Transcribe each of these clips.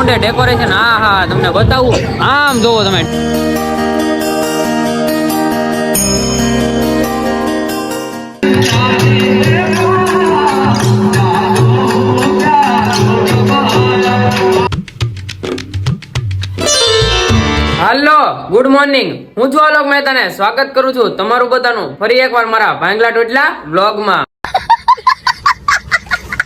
રાઉન્ડે decoration હા હા તમને બતાવું આમ જોવો તમે હાલો ગુડ મોર્નિંગ હું છું આલોક મહેતા ને સ્વાગત કરું છું તમારું બધાનું ફરી એકવાર મારા ભાંગલા ટોટલા બ્લોગમાં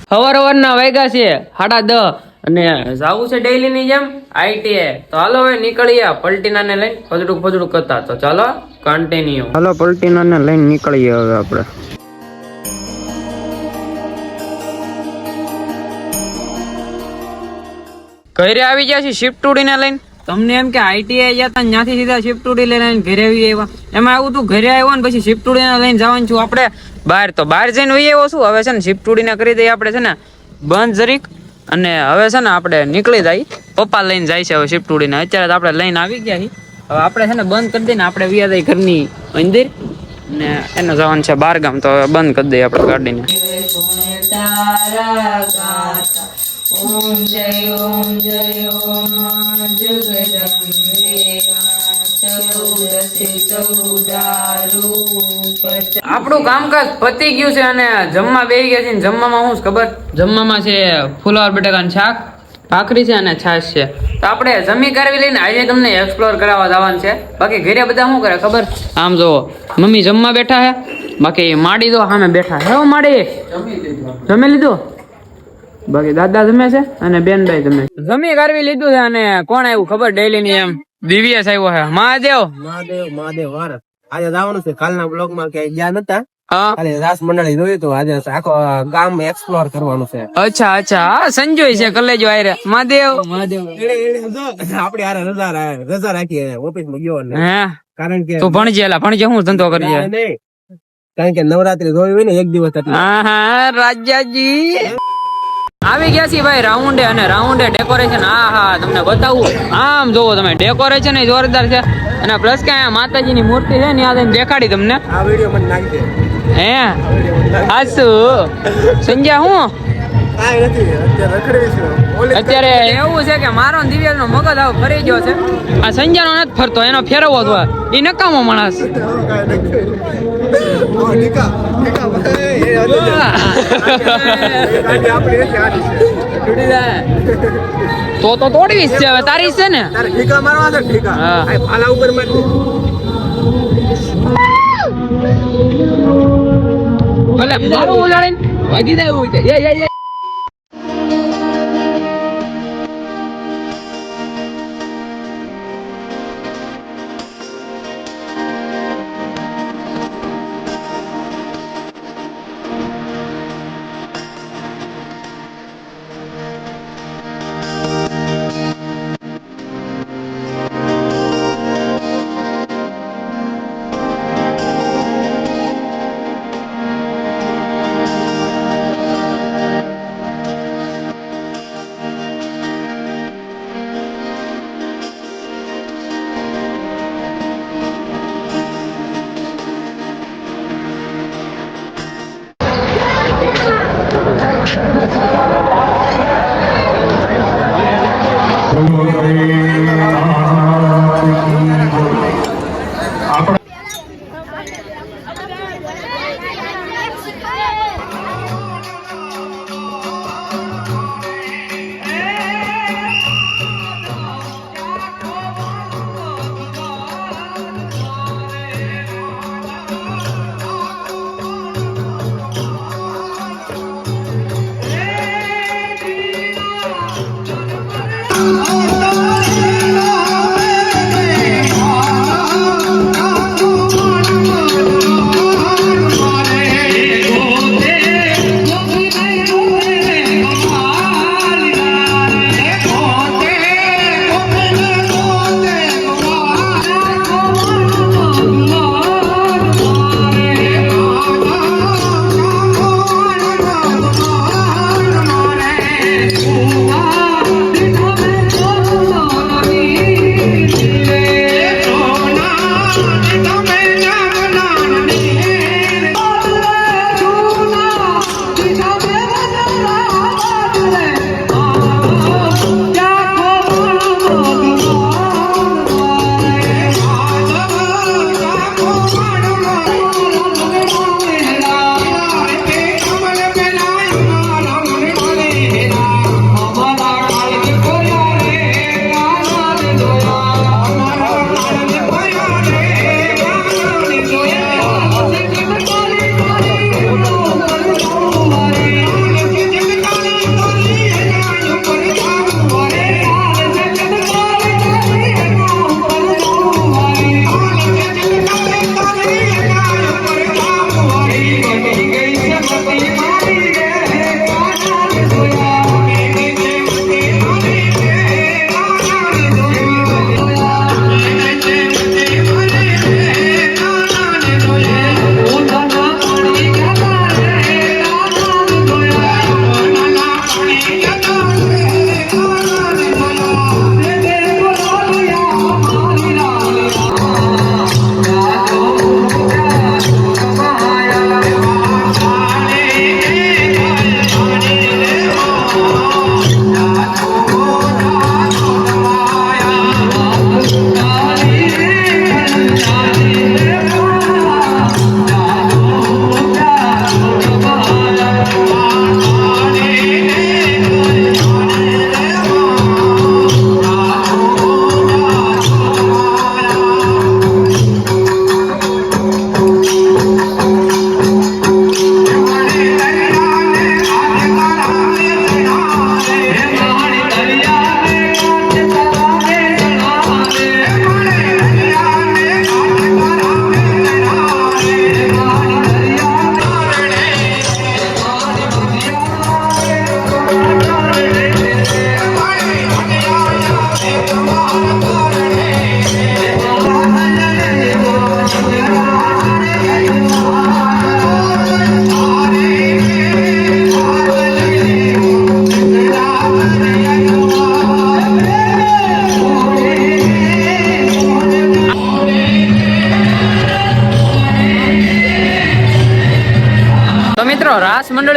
સવારના વાગ્યા છે 10:30 અને જાવું છે ડેઈલી ની જેમ આઈટીએ તો હાલો હવે નીકળીએ પલટીના ને લઈને ફજડું કરતા તો ચાલો કન્ટિન્યુ હાલો પલટીના ને લઈને નીકળીએ હવે આપણે ઘરે આવી ગયા છે શિફ્ટ ઉડીને લઈને તમને એમ કે આઈટીઆઈ જતા ત્યાંથી સીધા શિફ્ટ ઉડી લઈને ઘરે આવી આવ્યા એમાં આવું તું ઘરે આવ્યો ને પછી શિફ્ટ ઉડીને લઈને જવાનું છું આપણે બહાર જઈને વહી આવ્યો છું હવે છે ને શિફ્ટ ઉડીને કરી દઈએ આપણે છે ને બંધ જરીક અને હવે છે ને આપણે નીકળી જાય પપ્પા લઈને જાય છે હવે શિફ્ટ ઉડીને અત્યારે આપણે લઈને આવી ગયા છીએ હવે આપણે છે ને બંધ કરી દઈએ ને આપણે વ્યા જાય ઘરની અંદર ને એનો જવાનું છે બહાર ગામ તો હવે બંધ કરી દઈએ આપણે ગાડીને ઓમ જય ઓમ આપણું કામકાજ પતી ગયું છે અને જમવા બેસી ગયા છે ને જમવામાં શું ખબર જમવામાં છે ફુલાવર બટાકાનું શાક ભાખરી છે અને છાશ છે તો આપણે જમી કરવી લઈને આજે તમને એક્સપ્લોર કરાવવા જવાનું છે બાકી ઘરે બધા શું કરે ખબર આમ જોવો મમ્મી જમવા બેઠા હે બાકી માડી તો સામે બેઠા હે માડી જમી લીધું બાકી દાદા જમે છે અને બેનભાઈ જમી કરવી લીધું છે અને કોણ આવ્યું ખબર ડેઈલી ની એમ દિવ્યેશ આવ્યો છે મહાદેવ વાર આજે જવાનું છે કાલના બ્લોગ માં ક્યાંય ગયા નતા કાલે રાસ મંડળી જોયું તો આજે આખો ગામ એક્સપ્લોર કરવાનું છે અચ્છા સંજોય છે કલેજો આયરે મહાદેવ આપડે યાર રજા રાખી ઓફિસ માં ગયો કારણ કે તું ભણજે હું ધંધો કરી નહીં કારણ કે નવરાત્રી જોઈ હોય ને એક દિવસ રાજાજી આવી ગયા છીએ ભાઈ રાઉન્ડે અને રાઉન્ડે ડેકોરેશન હા તમને બતાવું આમ જોવો તમે ડેકોરેશન એ જોરદાર છે અને પ્લસ કે માતાજીની મૂર્તિ છે ને આ દેખાડી તમને આ વિડિયો મને નાખી દે હે હાસુ સંજ્યા હું અત્યારે એવું છે કે મારો દિવ્યેશ નો મગજ આવ ફરી ગયો છે આ સંજ્યાનો નથી ફરતો એનો ફેરવવો તો એ નકામો માણસ તો તોડવી છે હવે તારી છે ને ભલે મારું ઉલાડીને વાગી જાય એવું છે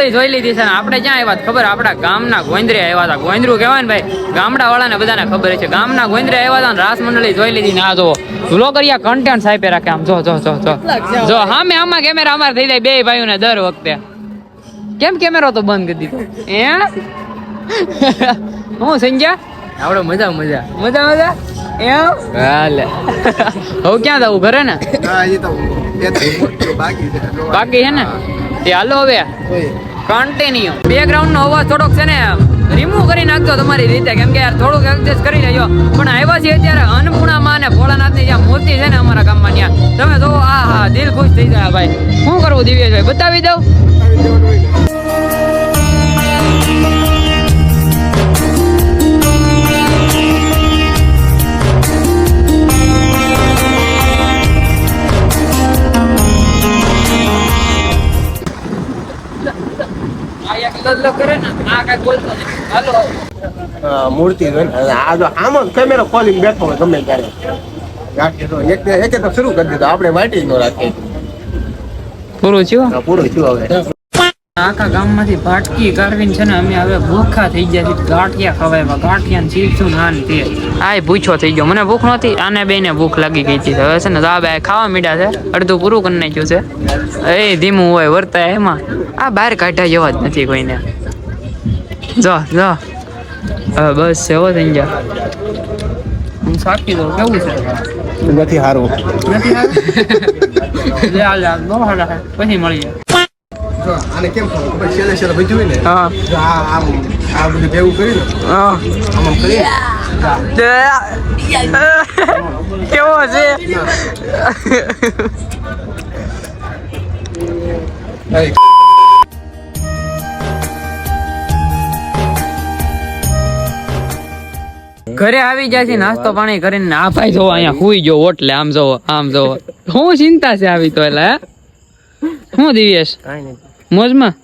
મંડળી જોઈ લીધી છે ને આપણે ક્યાં આવ્યા હતા ખબર? આપણા ગામના ગોંદરે આવ્યા હતા. ગોંદરું કહેવાય ને ભાઈ, ગામડા વાળાને બધાને ખબર છે. ગામના ગોંદરે આવ્યા હતા ને રાસ મંડળી જોઈ લીધી ને આ જો વ્લોગરિયા કન્ટેન્ટ સાહેબ રાખે. આમ જો જો જો જો જો હામે આમાં કેમેરા અમાર થઈ જાય બે ભાઈઓને દર વખતે. કેમ કેમેરો તો બંધ કરી દીધો હું સંજ્યા આવડે મજા મજા મજા મજા એમ હાલે હવે ક્યાં જવું ઘરે ને બાકી છે ને એ હાલો હવે કન્ટિન્યુ. બેકગ્રાઉન્ડ નો અવાજ થોડોક છે ને રિમૂવ કરી નાખજો તમારી રીતે, કેમ કે યાર થોડુંક એડજસ્ટ કરી લેજો. પણ આવ્યા છીએ અત્યારે અન્નપૂર્ણામાં અને ભોળાનાથની જ્યાં મૂર્તિ છે ને અમારા ગામમાં ત્યાં તમે જો આ હા દિલ ખુશ થઈ જાય ભાઈ. શું કરવું દિવ્યેશભાઈ, બતાવી દઉં? મૂર્તિ આ જો આમાં કેમેરો ખોલીને બેઠો હોય ગમે ત્યારે એક તો શરૂ કરી દીધો આપણે વાટી નો રાખીએ. પૂરું થયું પૂરું થયું. હવે આખા ગામમાંથી ભાટકી કાઢવીને છે ને અમે હવે ભૂખા થઈ ગયા છીએ. ગાંઠિયા ખવાય, ગાંઠિયા ચીપસું નાન તે આ ભૂખ્યો થઈ ગયો. મને ભૂખ નહોતી, આને બેને ભૂખ લાગી ગઈ હતી. હવે છે ને આ બે ખાવા મીડા છે, અડધું પૂરું કરી નાખ્યું છે. એ ધીમું હોય વર્તાય એમાં આ બહાર કાઢ્યા જેવા જ નથી કોઈને. જો જો હવે બસ સેવો થઈ ગયા. હું સાકી દઉં કેવું છે? નથી સારું. નથી સારું પછી મળીએ. આને કેમ ખબર છેલ્લે છેલ્લે બધું હોય ને હા આમ આ બધું ભેગું કરી લો આમ આમ કરી કેવો છે? ઘરે આવી જાય છે નાસ્તો પાણી કરીને. આ ભાઈ જોવો અહીંયા હુઈ ગયો ઓટલે. આમ જોવો આમ જોવો. શું ચિંતા છે આવી તો એટલે હું દિવ્યેશ મોજમાં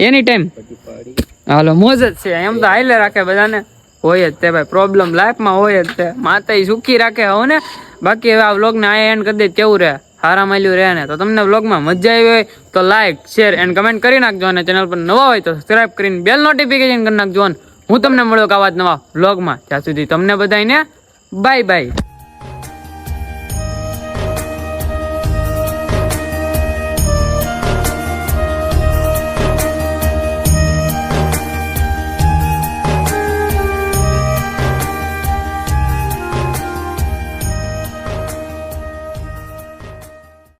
એની ટાઈમ હાલો મોજ જ છે એમ તો હાઈલે રાખે બધાને હોય જ તે ભાઈ. પ્રોબ્લેમ લાઈફમાં હોય જ તે. માતા સુખી રાખે હવે ને. બાકી હવે આ વ્લોગને આ એન્ડ કરી દે કેવું રહે, હારા માલ્યું રહે ને. તો તમને વ્લોગમાં મજા આવી હોય તો લાઈક શેર એન્ડ કમેન્ટ કરી નાખજો. અને ચેનલ પર નવા હોય તો સબસ્ક્રાઇબ કરીને બેલ નોટિફિકેશન કરી નાખજો. હું તમને મળ્યો આવા જ નવા વ્લોગમાં. ત્યાં સુધી તમને બધાને બાય બાય.